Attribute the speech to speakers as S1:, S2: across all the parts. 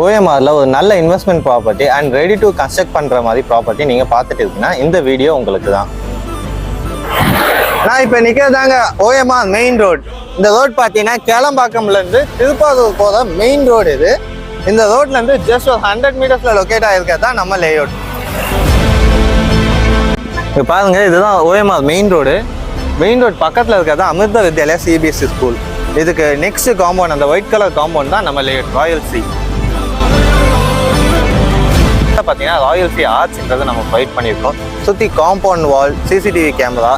S1: ஓஎம்ஆரில் ஒரு நல்ல investment property and ready to construct பண்ணுற மாதிரி ப்ராப்பர்ட்டி நீங்கள் பார்த்துட்டு இருக்கீங்கன்னா இந்த வீடியோ உங்களுக்கு தான். நான் இப்போ நிற்கிறதாங்க ஓஎம்ஆர் மெயின் ரோட். இந்த ரோட் பார்த்தீங்கன்னா கேளம்பாக்கம்லேருந்து திருப்பாரூர் போகிற மெயின் ரோடு இது. இந்த ரோட்லேருந்து ஜஸ்ட் ஒரு 100 மீட்டர்ஸில் லொக்கேட் ஆகிருக்கிறது தான் நம்ம லேஅவுட். இப்போ பாருங்கள், இதுதான் OMR main road. Main road பக்கத்தில் இருக்கிறது அமிர்த வித்யாலயா சிபிஎஸ்சி ஸ்கூல். இதுக்கு நெக்ஸ்ட் காம்பவுண்ட், அந்த ஒயிட் கலர் காம்பவுண்ட் தான் நம்ம லேஅவுட் ராயல் சி. பார்த்தீங்கன்னா ராயல் சி ஆர்ச்ன்றதை நம்ம ப்ரொவைட் பண்ணியிருக்கோம். சுற்றி compound wall, CCTV camera,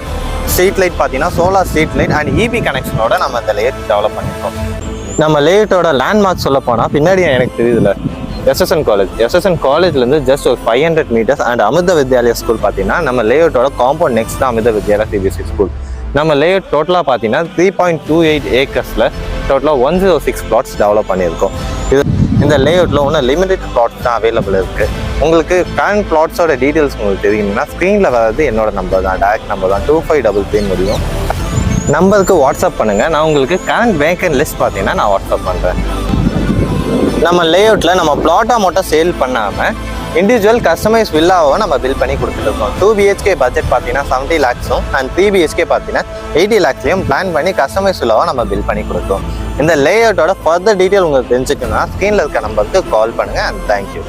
S1: street light பார்த்தீங்கன்னா solar street light and EB கனெக்ஷனோட நம்ம இந்த லேஅவுட் டெவலப் பண்ணியிருக்கோம். நம்ம லேஅவுட்டோட லேண்ட்மார்க் சொல்ல போனால் பின்னாடி எனக்கு தெரியுதுல எஸ்எஸ்என் காலேஜ். எஸ்எஸ்என் காலேஜ்லேருந்து ஜஸ்ட் ஒரு 500 மீட்டர்ஸ். அண்ட் அமிர்த வித்யாலயா ஸ்கூல் பார்த்தீங்கன்னா நம்ம லேஅவுட்டோட காம்பவுண்ட் நெக்ஸ்ட் தான் அமிர்த வித்யாலயா சிபிஎஸ்சி ஸ்கூல். நம்ம லேஅவுட் டோட்டலாக பார்த்தீங்கன்னா 3.28 ஏக்கர்ஸில் டோட்டலாக 106 பிளாட்ஸ் டெவலப் பண்ணியிருக்கோம். இந்த லேஅவுட்டில் ஒன்றும் லிமிடெட் பிளாட்ஸ் தான் அவைலபிள் இருக்குது. உங்களுக்கு கரண்ட் பிளாட்ஸோட டீட்டெயில்ஸ் உங்களுக்கு தெரியுங்கன்னா ஸ்க்ரீனில் வர்றது என்னோட நம்பர் தான், டேரக்ட் நம்பர் தான், 2533 முடியும். நம்பருக்கு வாட்ஸ்அப் பண்ணுங்கள். நான் உங்களுக்கு கரண்ட் வேக்கன்ட் லிஸ்ட் பார்த்தீங்கன்னா நான் வாட்ஸ்அப் பண்ணுறேன். நம்ம லேஅவுட்டில் நம்ம பிளாட்டாக மட்டும் சேல் பண்ணாமல் இண்டிவிஜுவல் கஸ்டமைஸ் வில்லாவை நம்ம பில் பண்ணி கொடுத்துருக்கோம். 2 BHK பட்ஜெட் பார்த்தீங்கன்னா 70 lakhஸும் அண்ட் 3 BHK பார்த்தீங்கன்னா 80 lakhஸ்லையும் பிளான் பண்ணி கஸ்டமைஸ் வில்லாவை நம்ம பில் பண்ணி கொடுத்தோம். இந்த லேஅவுட்டோட ஃபர்தர் டீட்டெயில் உங்களுக்கு தெரிஞ்சுக்கணும்னா ஸ்க்ரீனில் இருக்க நம்பருக்கு கால் பண்ணுங்கள். And thank you.